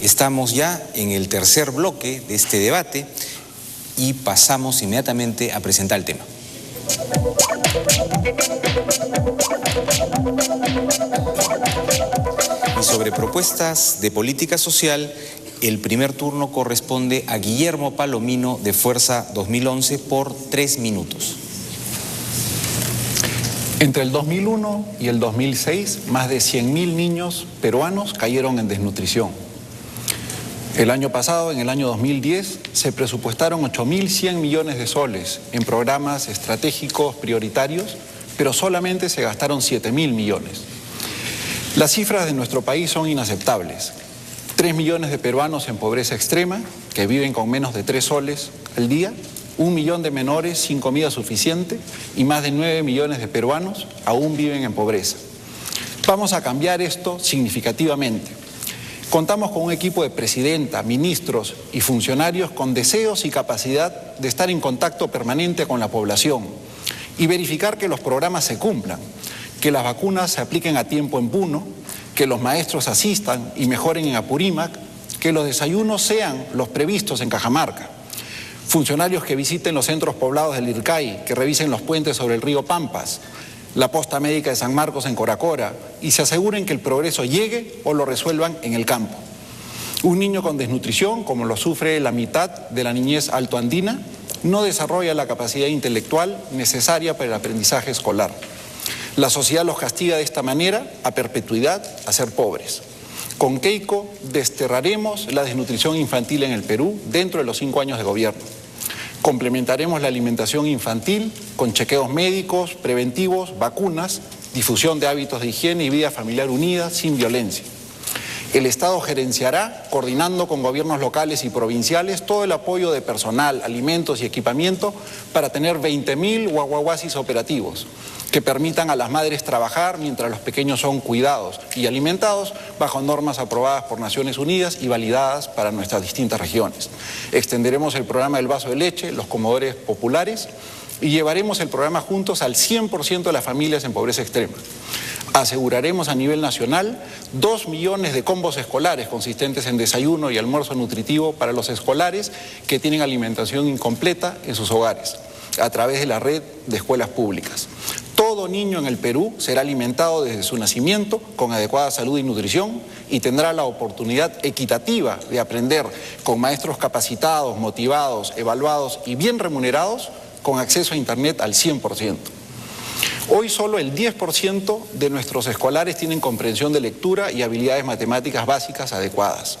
Estamos ya en el tercer bloque de este debate y pasamos inmediatamente a presentar el tema. Y sobre propuestas de política social, el primer turno corresponde a Guillermo Palomino de Fuerza 2011 por 3 minutos. Entre el 2001 y el 2006, más de 100.000 niños peruanos cayeron en desnutrición. El año pasado, en el año 2010, se presupuestaron 8.100 millones de soles en programas estratégicos prioritarios, pero solamente se gastaron 7.000 millones. Las cifras de nuestro país son inaceptables. 3 millones de peruanos en pobreza extrema, que viven con menos de 3 soles al día, 1 millón de menores sin comida suficiente y más de 9 millones de peruanos aún viven en pobreza. Vamos a cambiar esto significativamente. Contamos con un equipo de presidenta, ministros y funcionarios con deseos y capacidad de estar en contacto permanente con la población y verificar que los programas se cumplan, que las vacunas se apliquen a tiempo en Puno, que los maestros asistan y mejoren en Apurímac, que los desayunos sean los previstos en Cajamarca. Funcionarios que visiten los centros poblados del IRCAI, que revisen los puentes sobre el río Pampas, la posta médica de San Marcos en Coracora y se aseguren que el progreso llegue o lo resuelvan en el campo. Un niño con desnutrición, como lo sufre la mitad de la niñez altoandina, no desarrolla la capacidad intelectual necesaria para el aprendizaje escolar. La sociedad los castiga de esta manera a perpetuidad a ser pobres. Con Keiko desterraremos la desnutrición infantil en el Perú dentro de los 5 años de gobierno. Complementaremos la alimentación infantil con chequeos médicos, preventivos, vacunas, difusión de hábitos de higiene y vida familiar unida sin violencia. El Estado gerenciará, coordinando con gobiernos locales y provinciales, todo el apoyo de personal, alimentos y equipamiento para tener 20.000 guaguaguasis operativos que permitan a las madres trabajar mientras los pequeños son cuidados y alimentados bajo normas aprobadas por Naciones Unidas y validadas para nuestras distintas regiones. Extenderemos el programa del vaso de leche, los comedores populares y llevaremos el programa juntos al 100% de las familias en pobreza extrema. Aseguraremos a nivel nacional 2 millones de combos escolares consistentes en desayuno y almuerzo nutritivo para los escolares que tienen alimentación incompleta en sus hogares, a través de la red de escuelas públicas. Todo niño en el Perú será alimentado desde su nacimiento con adecuada salud y nutrición y tendrá la oportunidad equitativa de aprender con maestros capacitados, motivados, evaluados y bien remunerados con acceso a Internet al 100%. Hoy solo el 10% de nuestros escolares tienen comprensión de lectura y habilidades matemáticas básicas adecuadas.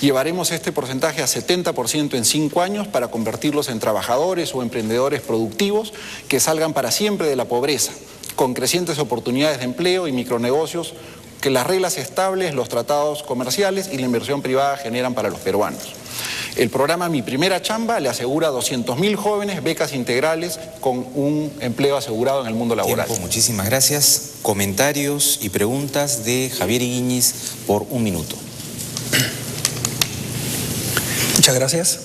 Llevaremos este porcentaje a 70% en 5 años para convertirlos en trabajadores o emprendedores productivos que salgan para siempre de la pobreza, con crecientes oportunidades de empleo y micronegocios que las reglas estables, los tratados comerciales y la inversión privada generan para los peruanos. El programa Mi Primera Chamba le asegura a 200.000 jóvenes becas integrales con un empleo asegurado en el mundo laboral. Tiempo, muchísimas gracias. Comentarios y preguntas de Javier Higuiñiz por 1 minuto. Muchas gracias.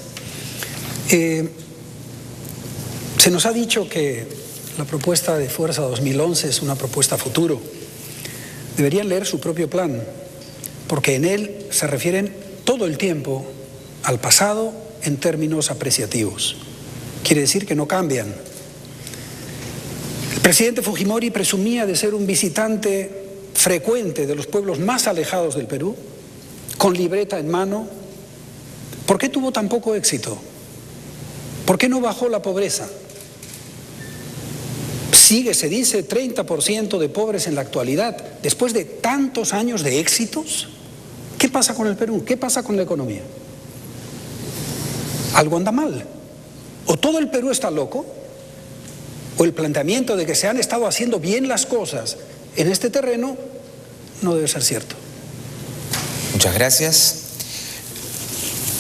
Se nos ha dicho que la propuesta de Fuerza 2011 es una propuesta a futuro. Deberían leer su propio plan, porque en él se refieren todo el tiempo al pasado en términos apreciativos. Quiere decir que no cambian. El presidente Fujimori presumía de ser un visitante frecuente de los pueblos más alejados del Perú, con libreta en mano. ¿Por qué tuvo tan poco éxito? ¿Por qué no bajó la pobreza? Sigue, se dice, 30% de pobres en la actualidad, después de tantos años de éxitos. ¿Qué pasa con el Perú? ¿Qué pasa con la economía? Algo anda mal. O todo el Perú está loco, o el planteamiento de que se han estado haciendo bien las cosas en este terreno no debe ser cierto. Muchas gracias.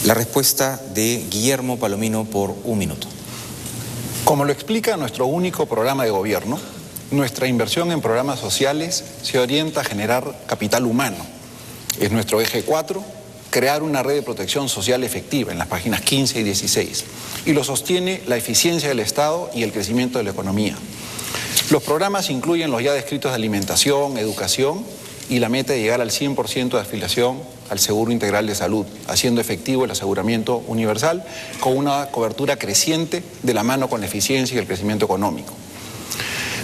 La respuesta de Guillermo Palomino por 1 minuto. Como lo explica nuestro único programa de gobierno, nuestra inversión en programas sociales se orienta a generar capital humano. Es nuestro eje 4, crear una red de protección social efectiva en las páginas 15 y 16. Y lo sostiene la eficiencia del Estado y el crecimiento de la economía. Los programas incluyen los ya descritos de alimentación, educación y la meta de llegar al 100% de afiliación al Seguro Integral de Salud, haciendo efectivo el aseguramiento universal con una cobertura creciente de la mano con la eficiencia y el crecimiento económico.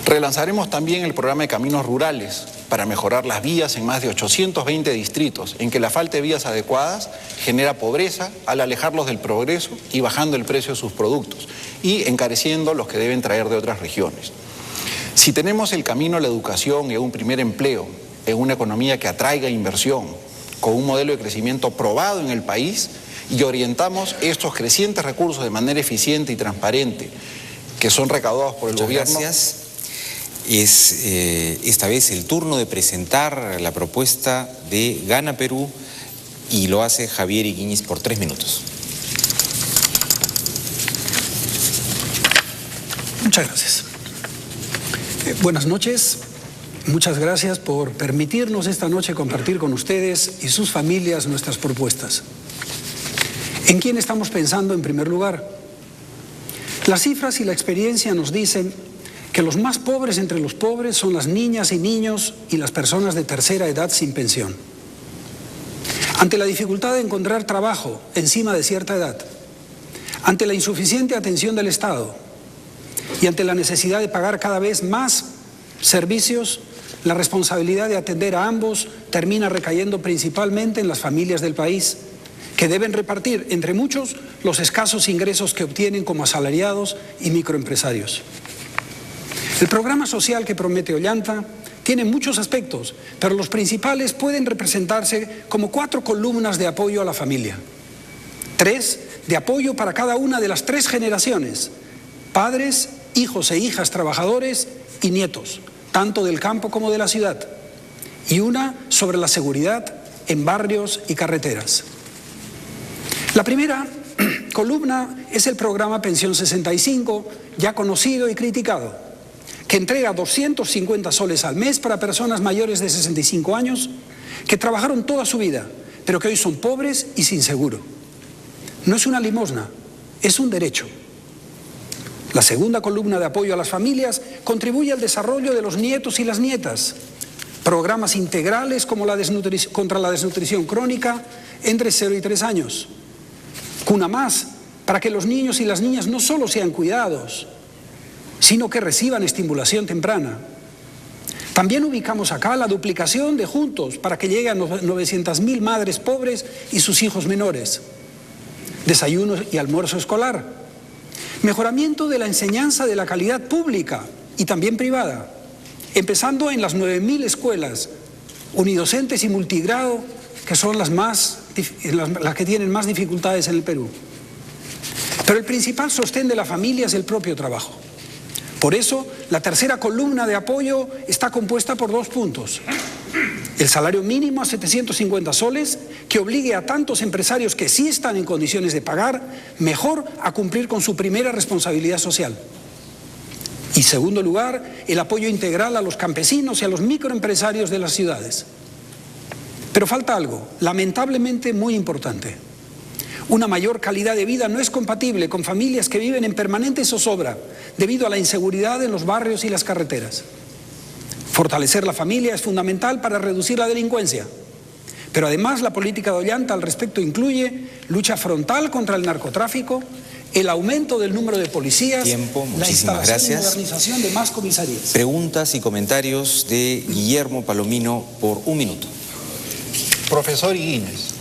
Relanzaremos también el programa de caminos rurales para mejorar las vías en más de 820 distritos, en que la falta de vías adecuadas genera pobreza al alejarlos del progreso y bajando el precio de sus productos y encareciendo los que deben traer de otras regiones. Si tenemos el camino a la educación y a un primer empleo en una economía que atraiga inversión, con un modelo de crecimiento probado en el país, y orientamos estos crecientes recursos de manera eficiente y transparente que son recaudados por el gobierno. Gracias. Es esta vez el turno de presentar la propuesta de Gana Perú y lo hace Javier Higuíñez por 3 minutos. Muchas gracias. Buenas noches. Muchas gracias por permitirnos esta noche compartir con ustedes y sus familias nuestras propuestas. ¿En quién estamos pensando en primer lugar? Las cifras y la experiencia nos dicen que los más pobres entre los pobres son las niñas y niños y las personas de tercera edad sin pensión. Ante la dificultad de encontrar trabajo encima de cierta edad, ante la insuficiente atención del Estado y ante la necesidad de pagar cada vez más servicios, la responsabilidad de atender a ambos termina recayendo principalmente en las familias del país, que deben repartir entre muchos los escasos ingresos que obtienen como asalariados y microempresarios. El programa social que promete Ollanta tiene muchos aspectos, pero los principales pueden representarse como 4 columnas de apoyo a la familia. 3 de apoyo para cada una de las 3 generaciones, padres, hijos e hijas trabajadores y nietos, tanto del campo como de la ciudad. Y una sobre la seguridad en barrios y carreteras. La primera columna es el programa Pensión 65, ya conocido y criticado, que entrega 250 soles al mes para personas mayores de 65 años que trabajaron toda su vida, pero que hoy son pobres y sin seguro. No es una limosna, es un derecho. La segunda columna de apoyo a las familias contribuye al desarrollo de los nietos y las nietas. Programas integrales como contra la desnutrición crónica entre 0 y 3 años. Cuna Más, para que los niños y las niñas no solo sean cuidados, sino que reciban estimulación temprana. También ubicamos acá la duplicación de Juntos para que llegue a 900.000 madres pobres y sus hijos menores. Desayuno y almuerzo escolar. Mejoramiento de la enseñanza de la calidad pública y también privada, empezando en las 9.000 escuelas unidocentes y multigrado, que son las que tienen más dificultades en el Perú. Pero el principal sostén de la familia es el propio trabajo. Por eso, la tercera columna de apoyo está compuesta por 2 puntos. El salario mínimo a 750 soles, que obligue a tantos empresarios que sí están en condiciones de pagar, mejor a cumplir con su primera responsabilidad social. Y segundo lugar, el apoyo integral a los campesinos y a los microempresarios de las ciudades. Pero falta algo, lamentablemente muy importante. Una mayor calidad de vida no es compatible con familias que viven en permanente zozobra debido a la inseguridad en los barrios y las carreteras. Fortalecer la familia es fundamental para reducir la delincuencia. Pero además la política de Ollanta al respecto incluye lucha frontal contra el narcotráfico, el aumento del número de policías, la instalación y modernización de más comisarías. Preguntas y comentarios de Guillermo Palomino por 1 minuto. Profesor Higuíñez,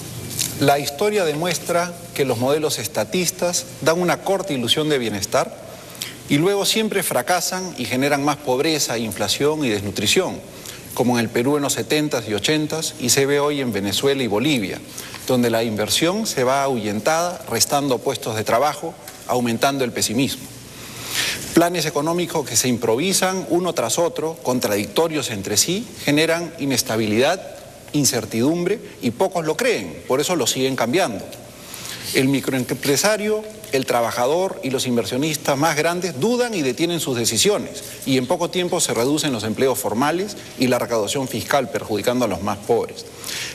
la historia demuestra que los modelos estatistas dan una corta ilusión de bienestar y luego siempre fracasan y generan más pobreza, inflación y desnutrición, como en el Perú en los 70s y 80s y se ve hoy en Venezuela y Bolivia, donde la inversión se va ahuyentada, restando puestos de trabajo, aumentando el pesimismo. Planes económicos que se improvisan uno tras otro, contradictorios entre sí, generan inestabilidad, incertidumbre y pocos lo creen, por eso lo siguen cambiando. El microempresario, el trabajador y los inversionistas más grandes dudan y detienen sus decisiones y en poco tiempo se reducen los empleos formales y la recaudación fiscal, perjudicando a los más pobres.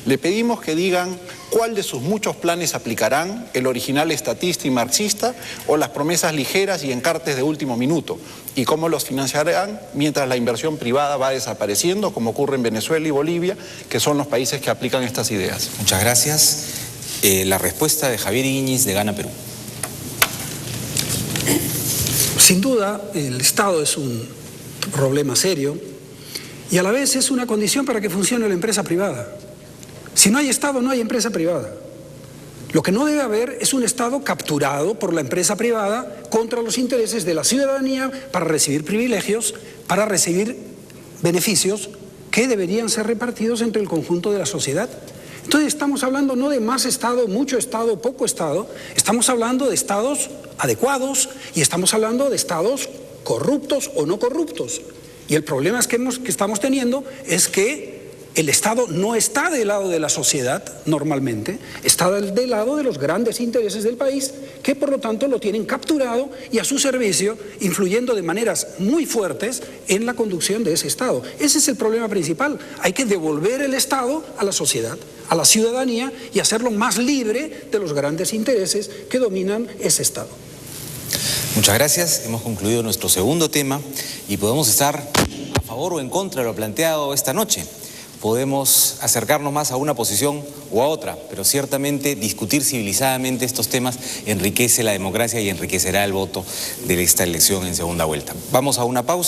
Le pedimos que digan ¿Cuál de sus muchos planes aplicarán, el original estatista y marxista o las promesas ligeras y encartes de último minuto? ¿Y cómo los financiarán mientras la inversión privada va desapareciendo, como ocurre en Venezuela y Bolivia, que son los países que aplican estas ideas? Muchas gracias. La respuesta de Javier Iñiz de Gana Perú. Sin duda, el Estado es un problema serio y a la vez es una condición para que funcione la empresa privada. Si no hay Estado, no hay empresa privada. Lo que no debe haber es un Estado capturado por la empresa privada contra los intereses de la ciudadanía para recibir privilegios, para recibir beneficios que deberían ser repartidos entre el conjunto de la sociedad. Entonces estamos hablando no de más Estado, mucho Estado, poco Estado, estamos hablando de Estados adecuados y estamos hablando de Estados corruptos o no corruptos. Y el problema que estamos teniendo es que el Estado no está del lado de la sociedad normalmente, está del lado de los grandes intereses del país, que por lo tanto lo tienen capturado y a su servicio, influyendo de maneras muy fuertes en la conducción de ese Estado. Ese es el problema principal. Hay que devolver el Estado a la sociedad, a la ciudadanía y hacerlo más libre de los grandes intereses que dominan ese Estado. Muchas gracias. Hemos concluido nuestro segundo tema y podemos estar a favor o en contra de lo planteado esta noche. Podemos acercarnos más a una posición o a otra, pero ciertamente discutir civilizadamente estos temas enriquece la democracia y enriquecerá el voto de esta elección en segunda vuelta. Vamos a una pausa.